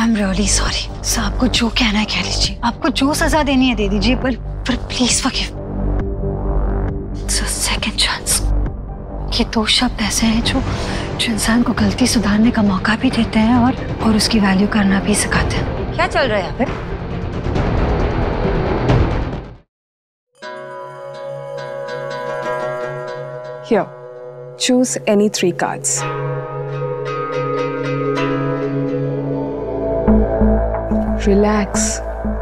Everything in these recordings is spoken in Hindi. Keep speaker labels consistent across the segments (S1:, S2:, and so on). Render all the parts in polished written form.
S1: I'm really sorry. सर आपको जो कहना है कह लीजिए, आपको जो सजा देनी है दे दीजिए, पर please forgive. It's a second chance. ये दो शब्द ऐसे हैं जो इंसान को गलती सुधारने का मौका भी देते हैं और उसकी वैल्यू करना भी सिखाते हैं।
S2: क्या चल रहा है यहाँ पे?
S3: Here, choose any 3 cards. Relax.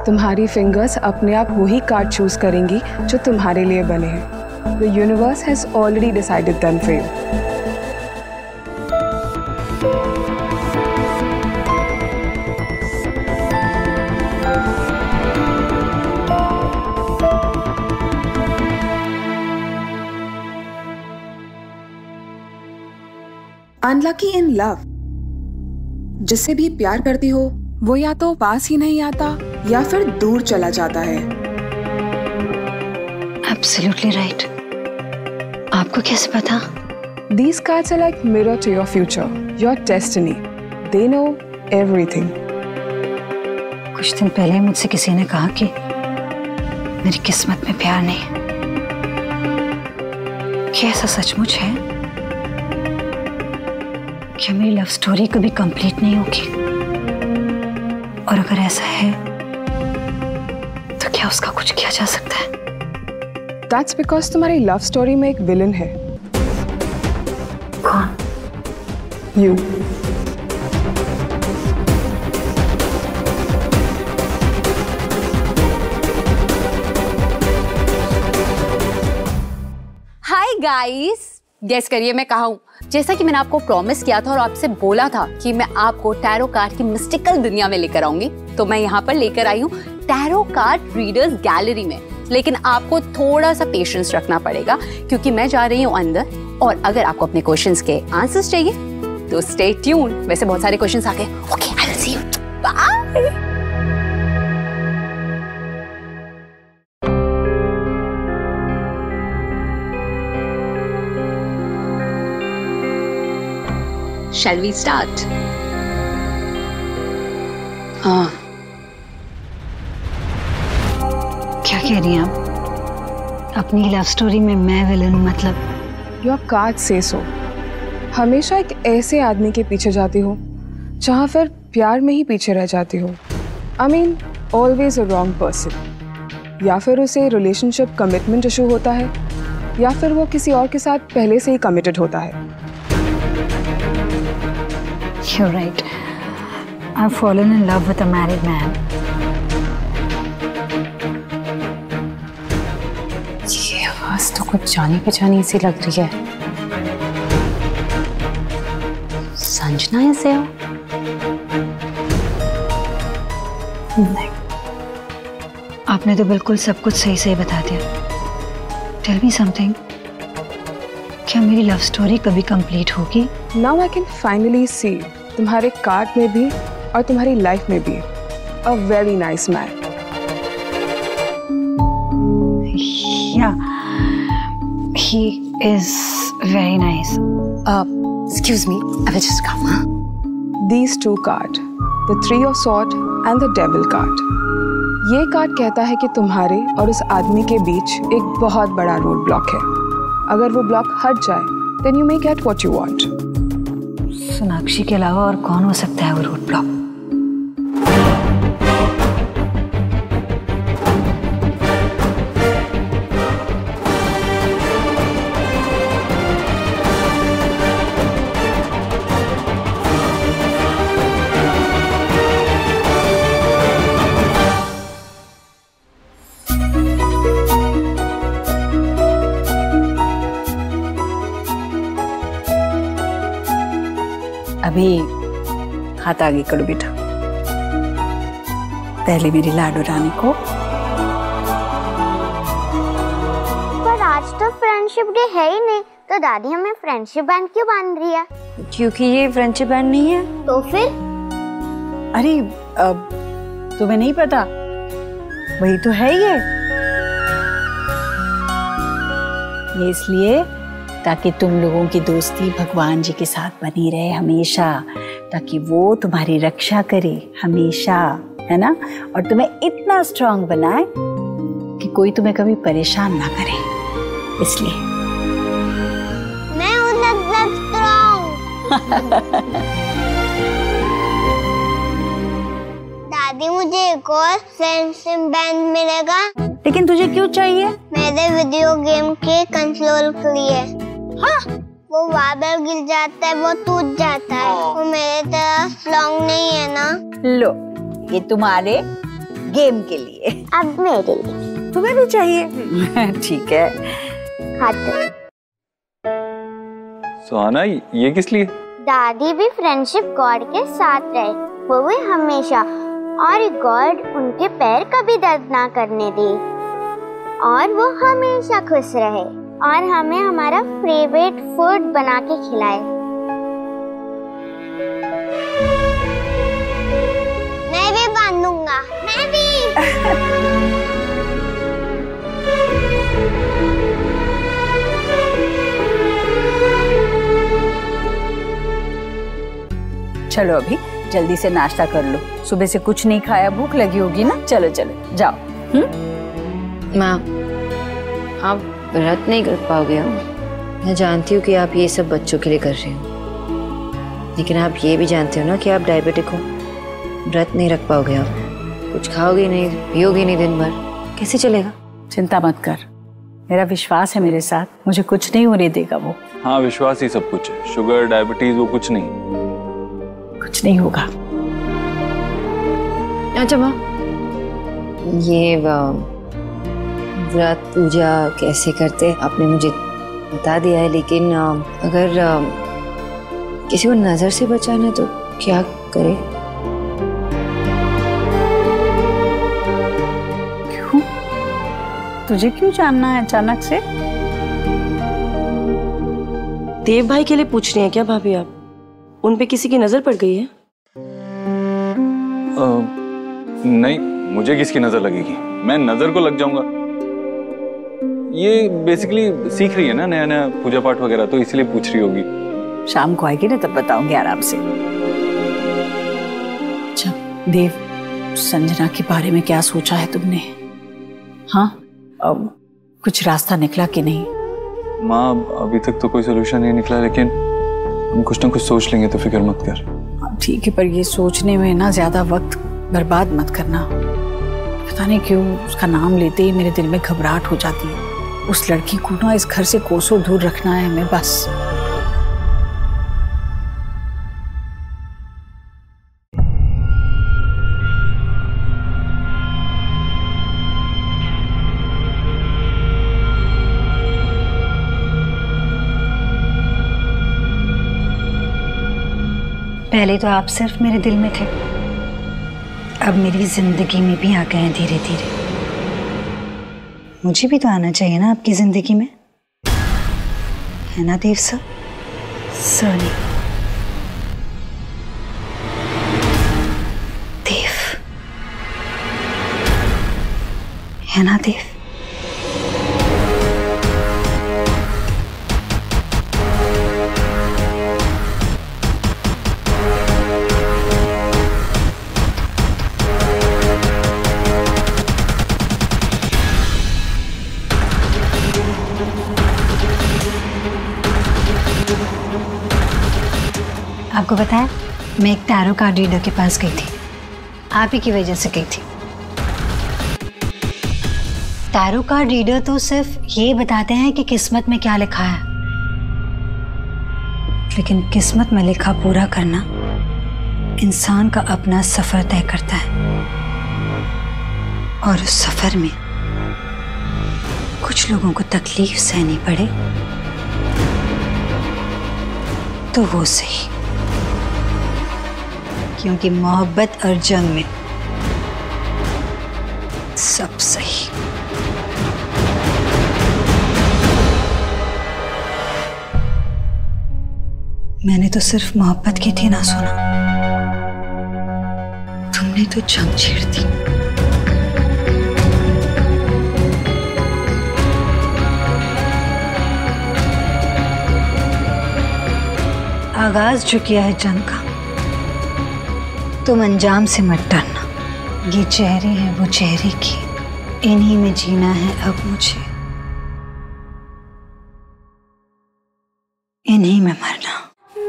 S3: तुम्हारी फिंगर्स अपने आप वही कार्ड चूज करेंगी जो तुम्हारे लिए बने हैं। The universe has already decided them for you.
S4: Unlucky in love. जिससे भी प्यार करती हो वो या तो पास ही नहीं आता या फिर दूर चला जाता है।
S1: Absolutely right. आपको कैसे पता?
S3: These cards are like mirror to your future, your destiny. They know everything.
S1: कुछ दिन पहले मुझसे किसी ने कहा कि मेरी किस्मत में प्यार नहीं। क्या ऐसा सचमुच है? क्या मेरी लव स्टोरी कभी कंप्लीट नहीं होगी? और अगर ऐसा है तो क्या उसका कुछ किया जा सकता है?
S3: That's because तुम्हारी लव स्टोरी में एक विलन है।
S1: कौन?
S3: You.
S2: हाय गाइस, गेस करिए मैं कहाँ हूँ। जैसा कि मैंने आपको प्रॉमिस किया था और आपसे बोला था कि मैं आपको टैरो कार्ड की मिस्टिकल दुनिया में लेकर आऊंगी, तो मैं यहाँ पर लेकर आई हूँ टैरो कार्ड रीडर्स गैलरी में। लेकिन आपको थोड़ा सा पेशेंस रखना पड़ेगा क्योंकि मैं जा रही हूँ अंदर, और अगर आपको अपने क्वेश्चंस के आंसर्स चाहिए तो स्टे ट्यून। वैसे बहुत सारे क्वेश्चंस आ गए। Okay, I will see you. Bye. Shall we start?
S1: हाँ। क्या कह रही हैं आप? अपनी लव स्टोरी में मैं विलन हूँ मतलब?
S3: Your card say so. हमेशा एक ऐसे आदमी के पीछे जाती हो जहाँ फिर प्यार में ही पीछे रह जाती हो। I mean, always a wrong person. या फिर उसे रिलेशनशिप कमिटमेंट इशू होता है, या फिर वो किसी और के साथ पहले से ही कमिटेड होता है।
S1: You're right. I've fallen in love with a married man.
S2: ये आवाज तो कुछ जानी पहचानी सी लग रही है। संजना ऐसे हो? नहीं।
S1: आपने तो बिल्कुल सब कुछ सही सही बता दिया। Tell me something. क्या मेरी लव स्टोरी कभी कंप्लीट होगी?
S3: Now I can finally see तुम्हारे कार्ड में भी और तुम्हारी लाइफ में भी a very nice man.
S1: Yeah, he is very nice.
S2: Excuse me, I will just come. Huh?
S3: These 2 cards, the 3 of Swords and the Devil card. ये कार्ड कहता है कि तुम्हारे और उस आदमी के बीच एक बहुत बड़ा रोड ब्लॉक है। अगर वो ब्लॉक हट जाए, then you may get what you want.
S1: Sonakshi के अलावा और कौन हो सकता है वो रोड ब्लॉक?
S2: अभी हाथ आगे करो बेटा। पहले मेरी लाडो रानी को।
S5: पर आज तो फ्रेंडशिप डे है ही नहीं, तो दादी हमें फ्रेंडशिप बैंड क्यों बांध रही है?
S2: क्योंकि ये फ्रेंडशिप बैंड नहीं है।
S5: तो फिर?
S2: अरे तुम्हें नहीं पता, वही तो है ये इसलिए ताकि तुम लोगों की दोस्ती भगवान जी के साथ बनी रहे हमेशा।
S6: ताकि वो तुम्हारी रक्षा करे हमेशा, है ना, और तुम्हें इतना स्ट्रांग बनाए कि कोई तुम्हें कभी परेशान ना करे। इसलिए
S5: मैं उतना स्ट्रांग। दादी मुझे एक और फ्रेंडशिप बैंड मिलेगा।
S6: लेकिन तुझे क्यों चाहिए?
S5: मेरे वीडियो गेम के कंट्रोल के लिए। हाँ, वो बार-बार गिर जाता है, वो टूट जाता है, वो मेरे तरह स्ट्रांग नहीं है ना।
S6: लो, ये तुम्हारे गेम के लिए।
S5: अब मेरे लिए।
S6: तुम्हें भी चाहिए? ठीक है।
S5: खाते।
S7: सुहाना, ये किस लिए?
S5: दादी भी फ्रेंडशिप गॉड के साथ रहे, वो भी हमेशा, और गॉड उनके पैर कभी दर्द ना करने दे, और वो हमेशा खुश रहे, और हमें हमारा फेवरेट फूड बना के खिलाए। मैं भी बांधूंगा। मैं भी।
S6: चलो अभी जल्दी से नाश्ता कर लो, सुबह से कुछ नहीं खाया, भूख लगी होगी ना। चलो चलो जाओ।
S1: माँ, आप व्रत नहीं कर पाओगे। मैं जानती हूँ कि आप ये सब बच्चों के लिए कर रही हो, लेकिन आप ये भी जानते हो ना कि आप डायबिटिक हो। व्रत नहीं रख पाओगे आप, कुछ खाओगे नहीं, पियोगे नहीं दिन भर, कैसे चलेगा?
S6: चिंता मत कर, मेरा विश्वास है मेरे साथ, मुझे कुछ नहीं होने देगा वो।
S7: हाँ, विश्वास ही सब कुछ है। शुगर, डायबिटीज, वो कुछ नहीं,
S6: कुछ नहीं होगा।
S1: अच्छा माँ, ये व्रत पूजा कैसे करते आपने मुझे बता दिया है, लेकिन अगर किसी को नजर से बचाना है तो क्या करे?
S6: क्यों? तुझे क्यों जानना है अचानक से?
S8: देव भाई के लिए पूछ रही हैं क्या भाभी आप? उन पे किसी की नजर पड़ गई है?
S7: नहीं, मुझे किसकी नजर लगेगी? मैं नजर को लग जाऊंगा। ये बेसिकली सीख रही है ना नया नया पूजा पाठ वगैरह, तो इसलिए पूछ रही होगी।
S6: शाम को आएगी ना तब बताऊंगी आराम से। अच्छा देव, संजना के बारे में क्या सोचा है तुमने? हाँ, अब कुछ रास्ता निकला कि नहीं?
S7: माँ, अभी तक तो कोई सोल्यूशन नहीं निकला, लेकिन हम कुछ ना कुछ सोच लेंगे, तो फिक्र मत कर।
S6: ठीक है, पर ये सोचने में ना ज्यादा वक्त बर्बाद मत करना। पता नहीं क्यों उसका नाम लेते ही मेरे दिल में घबराहट हो जाती है। उस लड़की को ना इस घर से कोसों दूर रखना है हमें, बस।
S1: पहले तो आप सिर्फ मेरे दिल में थे, अब मेरी जिंदगी में भी आ गए हैं धीरे धीरे। मुझे भी तो आना चाहिए ना आपकी जिंदगी में, है ना देव सर? सोनी, देव, है ना देव? आपको पता है, मैं एक टैरो कार्ड रीडर के पास गई थी, आप ही की वजह से गई थी। टैरो कार्ड रीडर तो सिर्फ ये बताते हैं कि किस्मत में क्या लिखा है, लेकिन किस्मत में लिखा पूरा करना इंसान का अपना सफर तय करता है, और उस सफर में कुछ लोगों को तकलीफ सहनी पड़े तो वो सही, क्योंकि मोहब्बत और जंग में सब सही। मैंने तो सिर्फ मोहब्बत की थी ना सोना, तुमने तो जंग छेड़ दी। आगाज जो किया है जंग का, तुम अंजाम से मत डरना। ये चेहरे हैं वो चेहरे की, इन्हीं में जीना है अब मुझे, इन्हीं में मरना।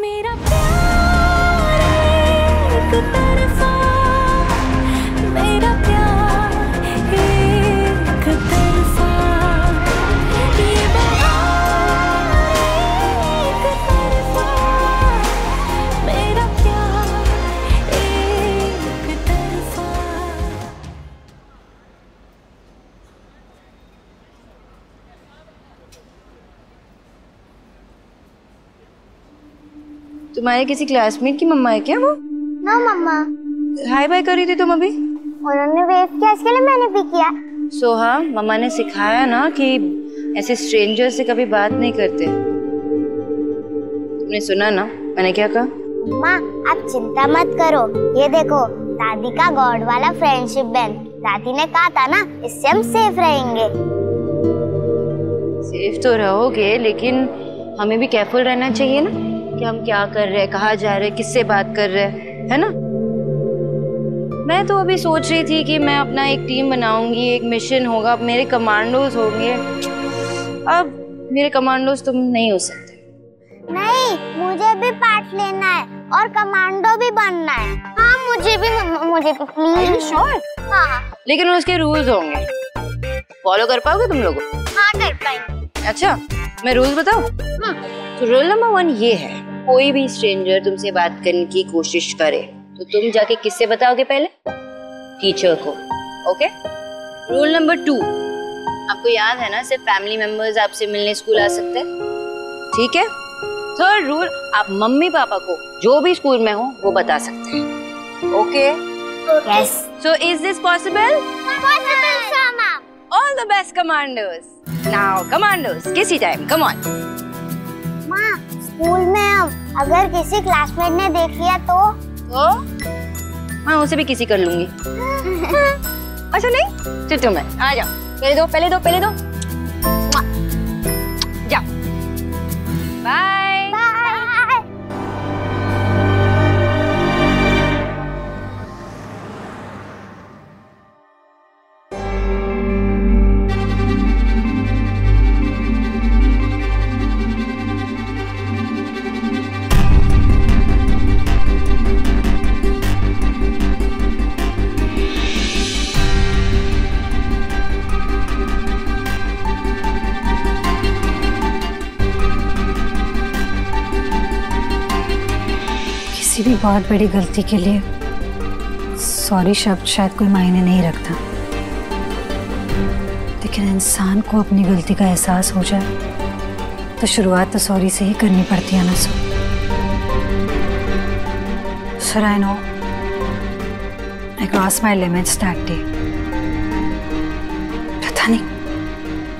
S9: मेरा प्यार एक तरफा, मेरा प्यार एक तरफा, ये बहार एक तरफा, मेरा प्यार एक तरफा।
S8: तुम्हारे किसी क्लासमेट की मम्मा है क्या वो?
S5: ना मम्मा,
S8: हाय बाय कर रही थी तुम अभी?
S5: उन्होंने वेव किया इसके लिए मैंने भी किया।
S8: सोहा, मम्मा ने सिखाया ना कि ऐसे स्ट्रेंजर से कभी बात नहीं करते। तुमने सुना ना मैंने क्या कहा?
S5: माँ आप चिंता मत करो, ये देखो दादी का गॉड वाला फ्रेंडशिप बैंड, दादी ने कहा था ना इससे हम सेफ रहेंगे।
S8: सेफ तो रहोगे, लेकिन हमें भी केयरफुल रहना चाहिए ना कि हम क्या कर रहे हैं, कहाँ जा रहे हैं, किससे बात कर रहे हैं, है ना? मैं तो अभी सोच रही थी कि मैं अपना एक टीम बनाऊंगी, एक मिशन होगा, मेरे कमांडोज होंगे। अब मेरे कमांडोज तुम नहीं हो सकते।
S5: नहीं, मुझे भी पार्ट लेना है और कमांडो भी बनना है। हाँ मुझे भी प्लीज।
S8: श्योर?
S5: हाँ
S8: लेकिन उसके रूल्स होंगे, फॉलो कर पाओगे तुम लोग?
S5: हाँ कर पाएंगे।
S8: अच्छा, मैं रूल्स बताऊं? तो रूल नंबर 1 ये है, कोई भी स्ट्रेंजर तुमसे बात करने की कोशिश करे तो तुम जाके किससे बताओगे? पहले टीचर को। ओके? रूल नंबर 2, आपको याद है ना, सिर्फ फैमिली मेंबर्स आपसे मिलने स्कूल आ सकते हैं, ठीक है? थर्ड रूल, आप मम्मी पापा को जो भी स्कूल में हो वो बता सकते हैं। Okay?
S5: Yes.
S8: So is this possible?
S5: Possible sir ma'am.
S8: All the best commandos. Now commandos, किसी टाइम, कम ऑन।
S5: माँ स्कूल में अब अगर किसी क्लासमेट ने देख लिया तो
S8: मैं उसे भी किसी कर लूंगी। अच्छा नहीं, चल तुम आ जाओ, पहले दो जाओ। Bye
S5: bye.
S1: किसी भी बहुत बड़ी गलती के लिए सॉरी शब्द शायद कोई मायने नहीं रखता, लेकिन इंसान को अपनी गलती का एहसास हो जाए तो शुरुआत तो सॉरी से ही करनी पड़ती है ना। Sir I no I cross my limits that day.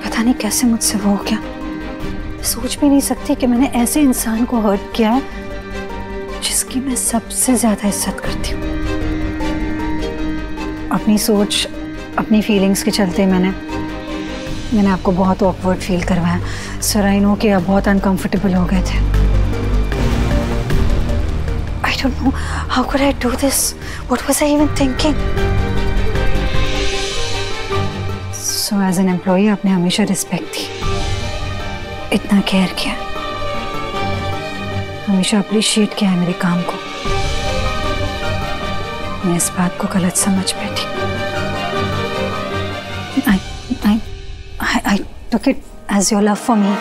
S1: पता नहीं कैसे मुझसे वो हो गया। सोच भी नहीं सकती कि मैंने ऐसे इंसान को हर्ट किया है जिसकी मैं सबसे ज्यादा इज्जत करती हूँ। अपनी सोच, अपनी फीलिंग्स के चलते मैंने आपको बहुत ऑकवर्ड फील करवाया। सर आई नो कि आप बहुत अनकंफर्टेबल हो गए थे। I don't know how could I do this, what was I even thinking. So as an employee आपने हमेशा रिस्पेक्ट दी, इतना केयर किया, हमेशा अप्रिशिएट किया है मेरे काम को। मैं इस बात को गलत समझ बैठी। I took it as your love for me.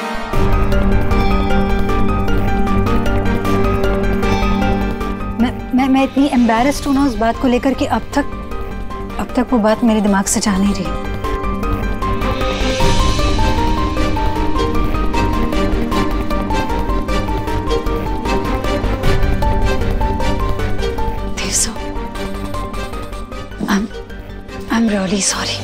S1: मैं इतनी एम्बैरेस्ड हूँ ना उस बात को लेकर कि अब तक वो बात मेरे दिमाग से जा नहीं रही। I'm really sorry.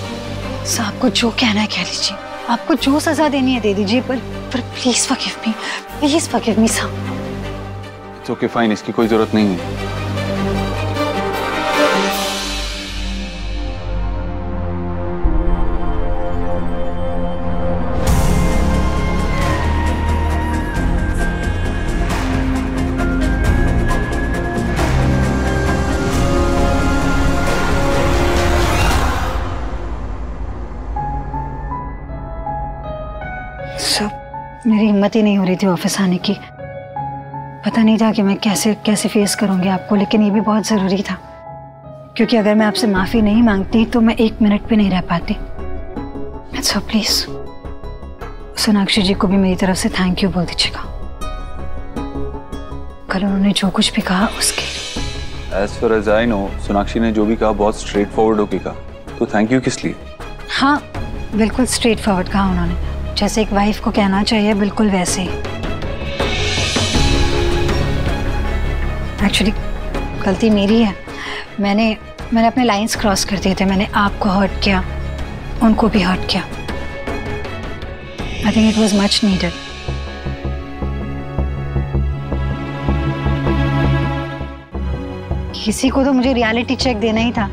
S1: सर आपको जो कहना है कह लीजिए, आपको जो सजा देनी है दे दीजिए, पर please forgive me, please forgive me sir.
S7: It's okay, fine, इसकी कोई जरूरत नहीं है।
S1: मेरी हिम्मत ही नहीं हो रही थी ऑफिस आने की। पता नहीं था कि मैं कैसे कैसे फेस करूंगी आपको, लेकिन ये भी बहुत ज़रूरी था, क्योंकि अगर मैं आपसे माफ़ी नहीं मांगती तो मैं 1 मिनट भी नहीं रह पाती। सो प्लीज़ सोनाक्षी जी को भी मेरी तरफ से थैंक यू बोल दीजिएगा। कल उन्होंने जो कुछ भी कहा उसके लिए।
S7: As far as I know, Sonakshi ने जो भी कहा बहुत स्ट्रेट फॉरवर्ड होके कहा, तो थैंक यू किस लिए?
S1: हाँ बिल्कुल स्ट्रेट फॉरवर्ड कहा उन्होंने, जैसे एक वाइफ को कहना चाहिए, बिल्कुल वैसे ही। एक्चुअली गलती मेरी है, मैंने अपने लाइंस क्रॉस कर दिए थे। मैंने आपको हर्ट किया, उनको भी हर्ट किया। I think it was much needed. किसी को तो मुझे रियलिटी चेक देना ही था,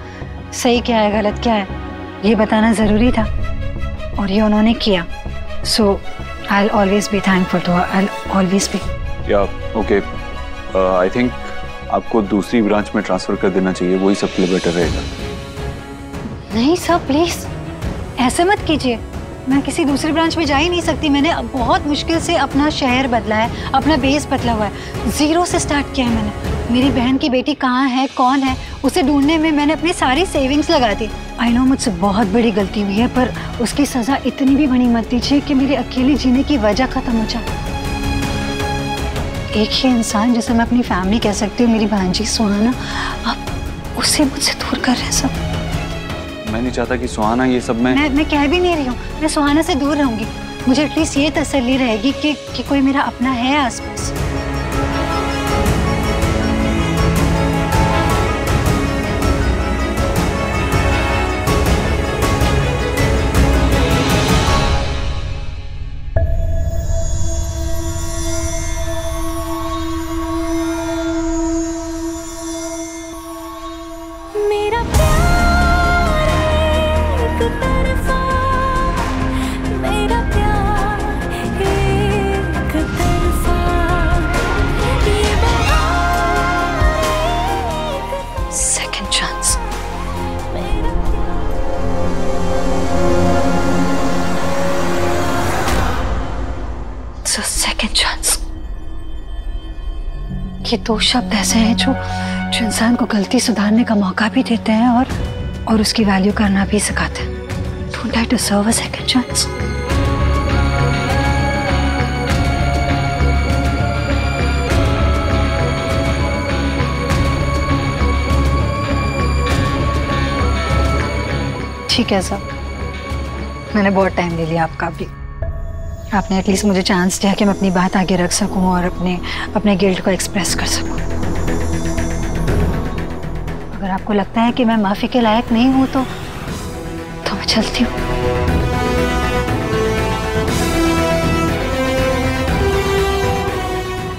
S1: सही क्या है गलत क्या है ये बताना ज़रूरी था, और ये उन्होंने किया। So I will always be thankful to her, I will always be.
S7: Yeah okay, I think आपको दूसरी ब्रांच में ट्रांसफर कर देना चाहिए, वही सबके लिए बेटर रहेगा।
S1: नहीं सर प्लीज़ ऐसे मत कीजिए, मैं किसी दूसरी ब्रांच में जा ही नहीं सकती। मैंने बहुत मुश्किल से अपना शहर बदला है, अपना बेस बदला हुआ है, 0 से स्टार्ट किया है मैंने। मेरी बहन की बेटी कहाँ है, कौन है, उसे ढूंढने में मैंने अपनी सारी सेविंग्स लगा दी। आई नो मुझसे बहुत बड़ी गलती हुई है, पर उसकी सज़ा इतनी भी बड़ी मत दीजिए कि मेरे अकेले जीने की वजह ख़त्म हो जाए। एक ही इंसान जिसे मैं अपनी फैमिली कह सकती हूँ, मेरी भांजी सुहाना, आप उसे मुझसे दूर कर रहे हैं सब।
S7: मैं नहीं चाहता कि सुहाना ये सब
S1: मैं कह भी नहीं रही हूँ, मैं सुहाना से दूर रहूंगी। मुझे एटलीस्ट ये तसल्ली रहेगी कि कोई मेरा अपना है आसपास।
S9: मेरा प्यार एक तरफा, मेरा प्यार एक तरफा, ये बहार एक
S1: सेकंड चांस। सेकंड चांस, ये 2 शब्द ऐसे हैं जो इंसान को गलती सुधारने का मौका भी देते हैं और उसकी वैल्यू करना भी सिखाते हैं। Don't I deserve a second chance? ठीक है सर, मैंने बहुत टाइम ले लिया आपका भी। आपने एटलीस्ट मुझे चांस दिया कि मैं अपनी बात आगे रख सकूं और अपने गिल्ट को एक्सप्रेस कर सकूं। अगर आपको लगता है कि मैं माफ़ी के लायक नहीं हूं तो मैं चलती हूँ।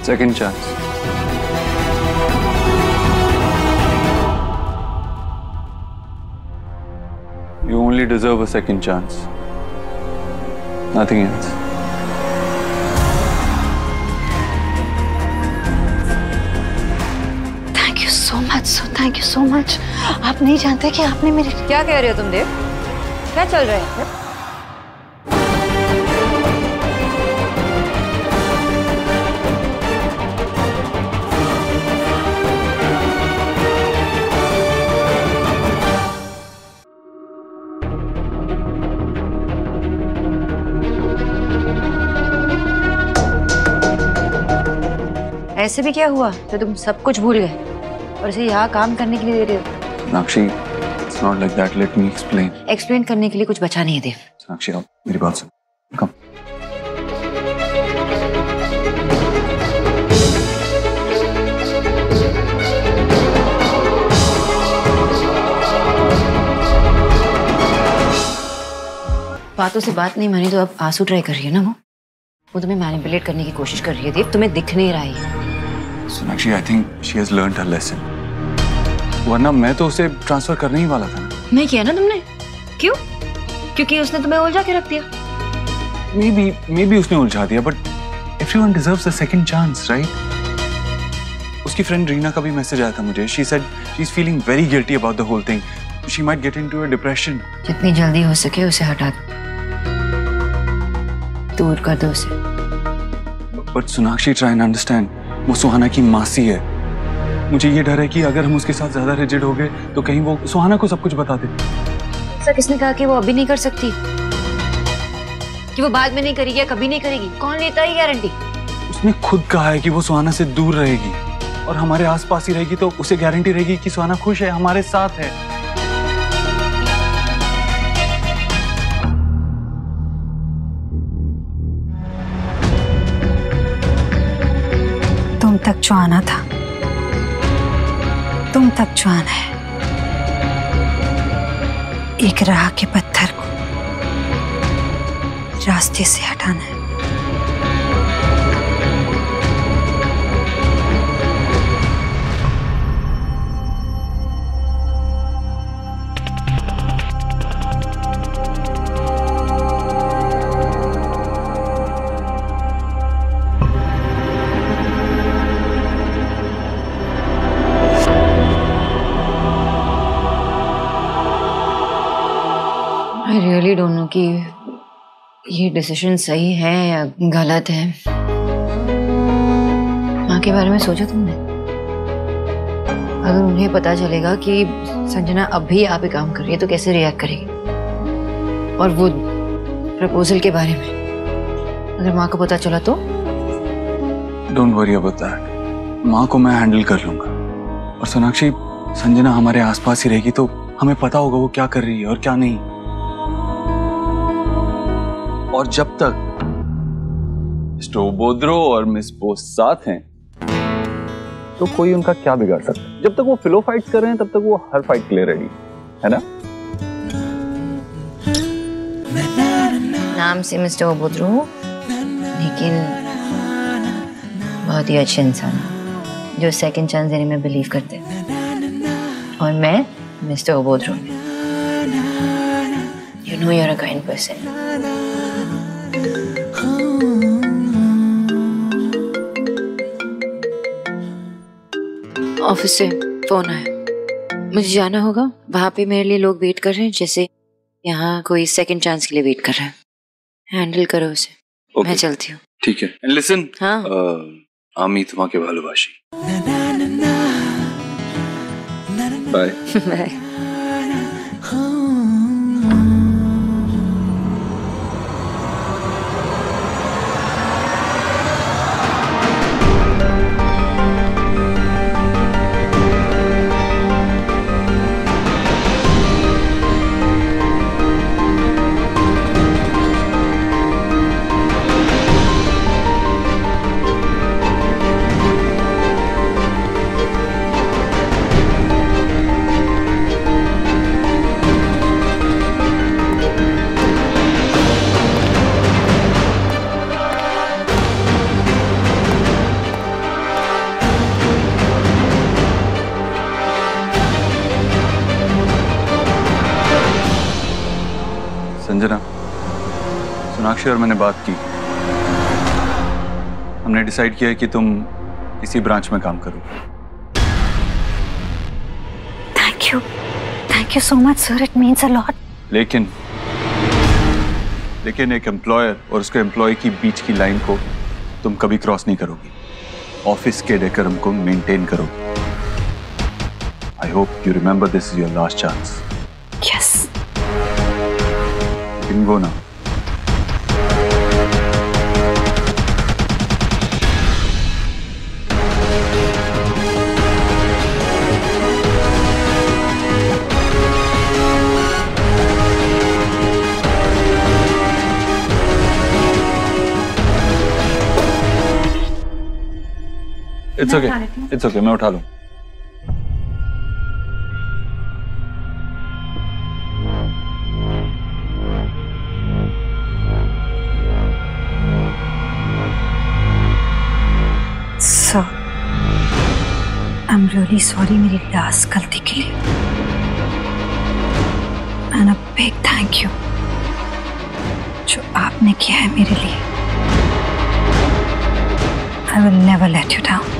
S7: Second chance. You only deserve a second chance. Nothing else.
S1: Thank you so much, so thank you so much. आप नहीं जानते कि आपने मेरी
S8: क्या कह रहे हो तुम देव? क्या चल रहा है? ऐसे भी क्या हुआ तो तुम सब कुछ भूल गए और इसे यहाँ काम करने के लिए दे रहे हो?
S7: Sonakshi, it's not like that. Let me explain.
S8: Explain करने के लिए कुछ बचा नहीं है देव।
S7: सोनाक्षी, आओ मेरी बात सुन। Come.
S8: बातों से बात नहीं मानी तो अब आंसू ट्राई कर रही है ना वो तुम्हें मैनिपुलेट करने की कोशिश कर रही है देव, तुम्हें दिख नहीं रहा है।
S7: Sonakshi, I think she has learned her lesson. वरना मैं तो उसे ट्रांसफर करने ही वाला था ना।
S8: नहीं किया ना तुमने? क्यों? क्योंकि उसने तुम्हें उलझा के रख दिया।
S7: Maybe उसने उलझा दिया, but everyone deserves a second chance, right? उसकी फ्रेंड रीना का भी मैसेज आया था मुझे। She said she's feeling very guilty about the whole thing. She might get into a depression.
S8: जितनी जल्दी हो सके उसे हटा दो, दूर कर दो उसे।
S7: But Sonakshi try and understand, वो सुहाना की मासी है। मुझे ये डर है कि अगर हम उसके साथ ज्यादा रिजिड हो गए तो कहीं वो सुहाना को सब कुछ बता दे।
S8: ऐसा किसने कहा कि वो अभी नहीं कर सकती, कि वो बाद में नहीं करेगी या कभी नहीं करेगी? कौन लेता है गारंटी?
S7: उसने खुद कहा है कि वो सुहाना से दूर रहेगी और हमारे आसपास ही रहेगी, तो उसे गारंटी रहेगी कि सुहाना खुश है, हमारे साथ है।
S1: तुम तक जो आना था, तुम तक जो आना है, एक राह के पत्थर को रास्ते से हटाना है।
S8: I really don't know कि ये डिसीजन सही है या गलत है। माँ के बारे में सोचा तुमने? अगर उन्हें पता चलेगा कि संजना अब भी यहाँ पे काम कर रही है तो कैसे रिएक्ट करेगी? और वो प्रपोजल के बारे में अगर माँ को पता चला तो?
S7: डोंट वरी अबाउट दैट, माँ को मैं हैंडल कर लूंगा। और सोनाक्षी, संजना हमारे आसपास ही रहेगी तो हमें पता होगा वो क्या कर रही है और क्या नहीं। और जब तक मिस्टर ओबोद्रो और मिस बोस साथ हैं तो कोई उनका क्या बिगाड़ सकता है। जब तक वो फिलो फाइट्स कर रहे हैं तब तक वो हर फाइट के लिए रेडी है ना?
S8: नाम से मिस्टर ओबोद्रो, लेकिन बहुत ही अच्छे इंसान है जो सेकंड चांस देने में बिलीव करते हैं। और मैं मिस्टर ओबोद्रो, you know you are a kind person. Office से फोन आया, मुझे जाना होगा। वहां पे मेरे लिए लोग वेट कर रहे हैं, जैसे यहाँ कोई सेकंड चांस के लिए वेट कर रहा है। हैंडल करो उसे। okay. मैं चलती हूँ।
S7: ठीक है। एंड लिसन,
S8: हाँ,
S7: आमी तुम्हारे भालोबाशी। Bye
S8: bye.
S7: संजना, सोनाक्षी और मैंने बात की। हमने डिसाइड किया है कि तुम इसी ब्रांच में काम करोगे।
S1: Thank you so much sir, it means a lot.
S7: लेकिन एक एम्प्लॉयर और उसके एम्प्लॉय की बीच की लाइन को तुम कभी क्रॉस नहीं करोगी। ऑफिस के डेकोरम को मेंटेन करोगी। I hope you remember this is your last chance.
S1: Yes.
S7: Go now. It's okay, मैं उठा लूं।
S1: So, I'm really sorry मेरी लास्ट गलती के लिए। And a big thank you जो आपने किया है मेरे लिए। I will never let you down.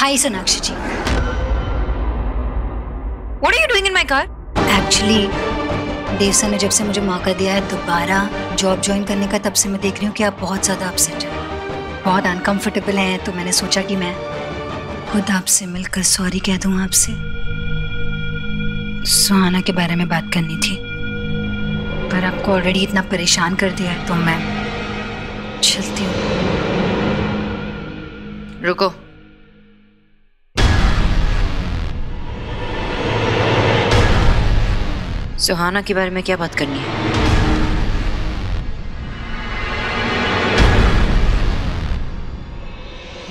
S1: Hi Sonakshi ji.
S10: What are you doing in my car?
S1: Actually Dev sir ने जब से मुझे मौका दिया है दोबारा जॉब ज्वाइन करने का, तब से मैं देख रही हूँ कि आप बहुत ज़्यादा अपसेट हैं, बहुत अनकंफर्टेबल हैं। तो मैंने सोचा कि मैं खुद आपसे मिलकर सॉरी कह दूँ आपसे। सुहाना के बारे में बात करनी थी, पर आपको ऑलरेडी इतना परेशान कर दिया है तो मैं चलती हूँ।
S10: रुको। सुहाना के बारे में क्या बात करनी है?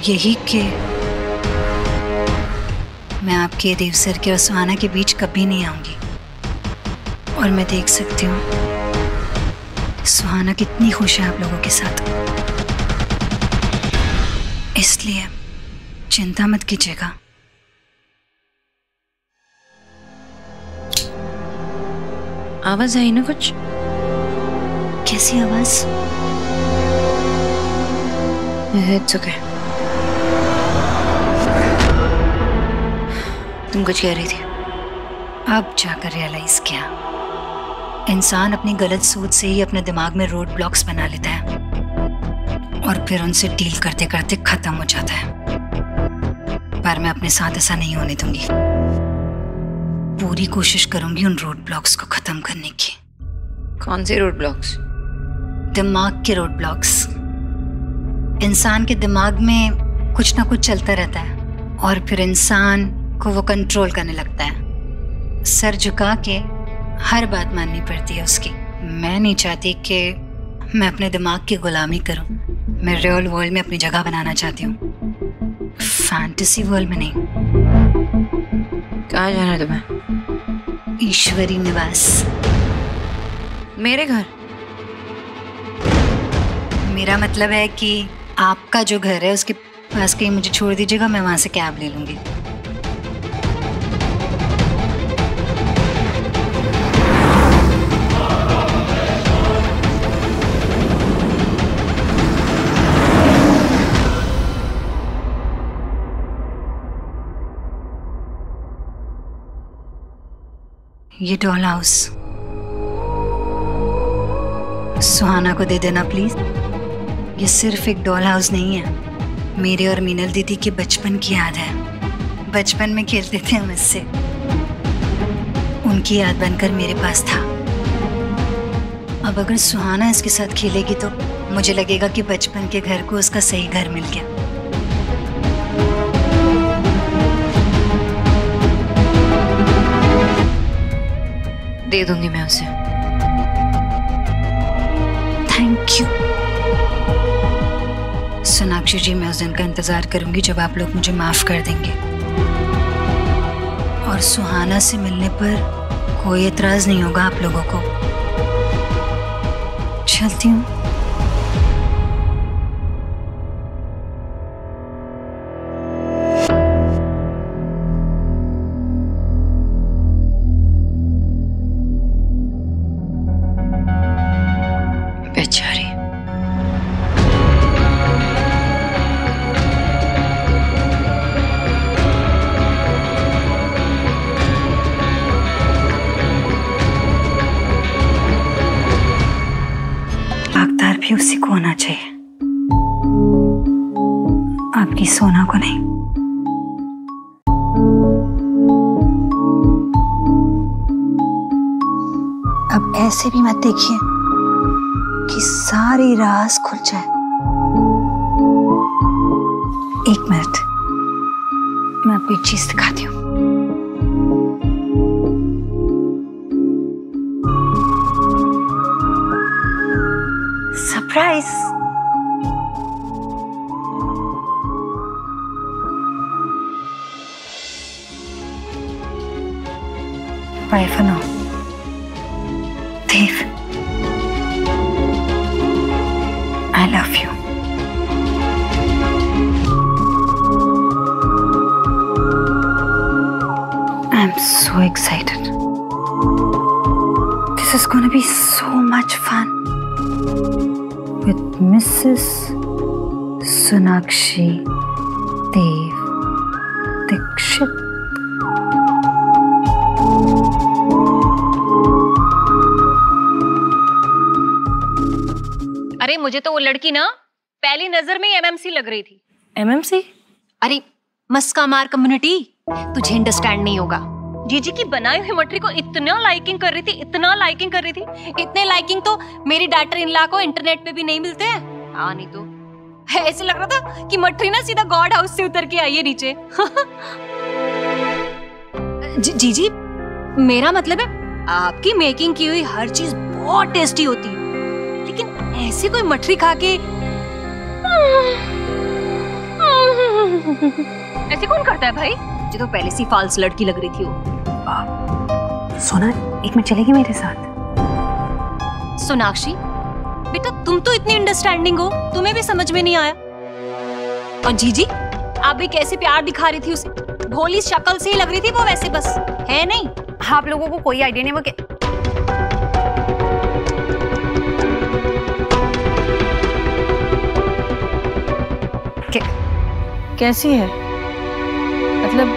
S1: यही कि मैं आपके देव सर के और सुहाना के बीच कभी नहीं आऊंगी, और मैं देख सकती हूँ सुहाना कितनी खुश है आप लोगों के साथ। इसलिए चिंता मत कीजिएगा।
S10: आवाज आई ना कुछ?
S1: कैसी आवाज?
S10: It's okay. तुम कुछ कह रही थी?
S1: अब जाकर रियलाइज किया, इंसान अपनी गलत सोच से ही अपने दिमाग में रोड ब्लॉक्स बना लेता है और फिर उनसे डील करते करते खत्म हो जाता है। पर मैं अपने साथ ऐसा नहीं होने दूंगी। पूरी कोशिश करूंगी उन रोड ब्लॉक्स को खत्म करने की।
S10: कौन से रोड ब्लॉक्स?
S1: दिमाग के रोड ब्लॉक्स। इंसान के दिमाग में कुछ ना कुछ चलता रहता है और फिर इंसान को वो कंट्रोल करने लगता है। सर झुका के हर बात माननी पड़ती है उसकी। मैं नहीं चाहती कि मैं अपने दिमाग की गुलामी करूं। मैं रियल वर्ल्ड में अपनी जगह बनाना चाहती हूँ, फैंटेसी वर्ल्ड में नहीं।
S10: कहाँ जाना है तुम्हें?
S1: ईश्वरी निवास।
S10: मेरे घर?
S1: मेरा मतलब है कि आपका जो घर है उसके पास कहीं मुझे छोड़ दीजिएगा, मैं वहां से कैब ले लूंगी। ये डॉल हाउस सुहाना को दे देना प्लीज। ये सिर्फ एक डॉल हाउस नहीं है, मेरे और मीनल दीदी के बचपन की याद है। बचपन में खेलते थे हम इससे, उनकी याद बनकर मेरे पास था। अब अगर सुहाना इसके साथ खेलेगी तो मुझे लगेगा कि बचपन के घर को उसका सही घर मिल गया।
S10: दे दूंगी मैं उसे।
S1: थैंक यू सोनाक्षी जी। मैं उस दिन का इंतजार करूंगी जब आप लोग मुझे माफ कर देंगे, और सुहाना से मिलने पर कोई एतराज नहीं होगा आप लोगों को। चलती हूँ।
S10: बेचारी।
S1: हकदार भी उसी को होना चाहिए, आपकी सोना को नहीं। अब ऐसे भी मत देखिए कि सारी राज खुल जाए। एक मिनट, मैं आपको एक चीज दिखाती हूँ। Surprise. Bye for now Dev. I love you. I'm so excited. This is gonna be so much fun with Mrs. Sonakshi Dev Dixit.
S11: अरे मुझे तो वो लड़की ना पहली नजर में ही एमएमसी लग रही थी।
S1: एमएमसी?
S11: अरे मस्का मार कम्युनिटी, तुझे अंडरस्टैंड नहीं होगा। जीजी की बनाई हुई मटरी को इतना लाइकिंग कर रही थी, इतना लाइकिंग कर रही थी, इतने लाइकिंग तो मेरी डॉटर इन लॉ को इंटरनेट पे भी नहीं मिलते हैं। हाँ नहीं तो ऐसे लग रहा था कि मटरी ना सीधा गॉड हाउस से उतर के आई है नीचे। जीजी मेरा मतलब है आपकी मेकिंग की हुई हर चीज बहुत टेस्टी होती है, लेकिन ऐसे कोई मटरी खा के ऐसे कौन करता है भाई? जो तो पहले से फाल्स लड़की लग रही थी वो।
S1: सोना एक मिनट चलेगी मेरे साथ?
S11: सोनाक्षी बेटा तुम तो इतनी अंडरस्टैंडिंग हो, तुम्हें भी समझ में नहीं आया? और जीजी आप भी कैसे प्यार दिखा रही थी उसे, भोली शक्ल से ही लग रही थी वो, वैसे बस है नहीं।
S1: आप लोगों को कोई आइडिया नहीं वो
S6: कैसी है? मतलब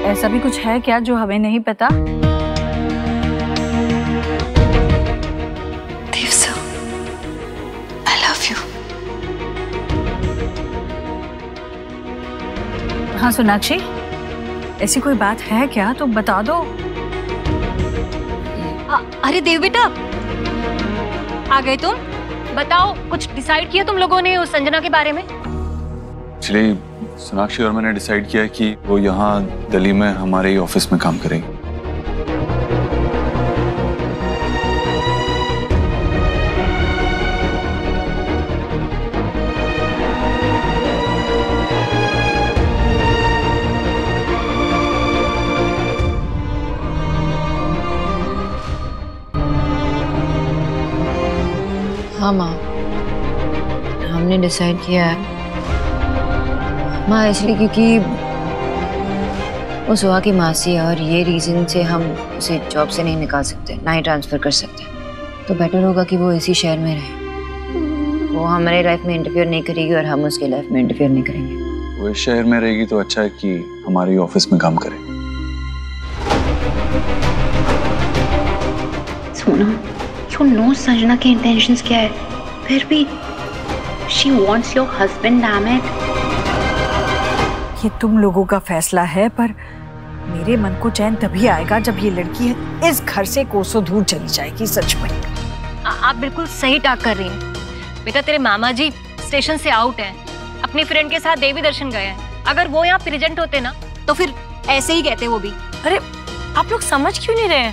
S6: ऐसा भी कुछ है क्या जो हमें नहीं पता?
S1: देव सर, I love you।
S6: हाँ सोनाक्षी, ऐसी कोई बात है क्या तो बता दो।
S11: अरे देव बेटा आ गए तुम, बताओ कुछ डिसाइड किया तुम लोगों ने उस संजना के बारे में?
S7: एक्चुअली सोनाक्षी और मैंने डिसाइड किया कि वो यहाँ दिल्ली में हमारे ही ऑफिस में काम करेगी।
S10: हाँ माँ, हमने डिसाइड किया है माँ, इसलिए क्योंकि वो सुहा की मासी है और ये रीजन से हम उसे जॉब से नहीं निकाल सकते, ना ही ट्रांसफर कर सकते। तो बेटर होगा कि वो इसी शहर में रहे। वो हमारे लाइफ में इंटरफियर नहीं करेगी और हम उसके लाइफ में इंटरफियर नहीं करेंगे।
S7: वो इस शहर में रहेगी तो अच्छा है कि हमारे ऑफिस में काम करे।
S12: सोना, यू नो संजना के इंटेंशंस क्या है, फिर भी she wants your husband, damn it.
S6: ये तुम लोगों का फैसला है, पर मेरे मन को चैन तभी आएगा जब ये लड़की है इस घर से कोसों दूर चली जाएगी। सच में
S11: आप बिल्कुल सही टाक कर रही हैं बेटा। तेरे मामा जी स्टेशन से आउट हैं, अपनी फ्रेंड के साथ देवी दर्शन गए हैं। अगर वो यहाँ प्रेजेंट होते ना तो फिर ऐसे ही कहते वो भी।
S13: अरे आप लोग समझ क्यों नहीं रहे?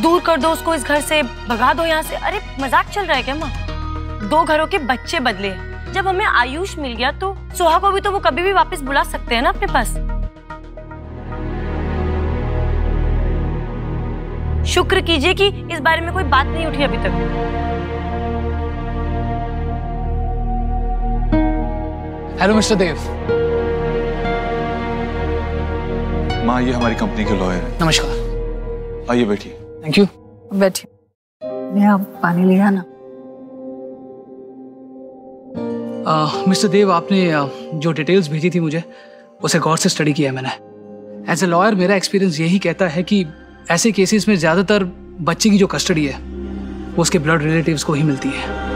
S13: दूर कर दो उसको, इस घर से भगा दो यहाँ से। अरे मजाक चल रहा है क्या माँ? 2 घरों के बच्चे बदले, जब हमें आयुष मिल गया तो सुहा को भी तो वो कभी भी वापस बुला सकते हैं ना अपने पास। शुक्र कीजिए कि इस बारे में कोई बात नहीं उठी अभी तक।
S14: हेलो मिस्टर देव।
S7: माँ ये हमारी कंपनी के लॉयर है।
S14: नमस्कार।
S7: आइए बैठिए।
S14: Thank you.
S6: बैठिए। मैं आप पानी ले आना।
S14: मिस्टर देव, आपने जो डिटेल्स भेजी थी मुझे उसे गौर से स्टडी किया है मैंने। एज ए लॉयर मेरा एक्सपीरियंस यही कहता है कि ऐसे केसेस में ज़्यादातर बच्चे की जो कस्टडी है वो उसके ब्लड रिलेटिव्स को ही मिलती है।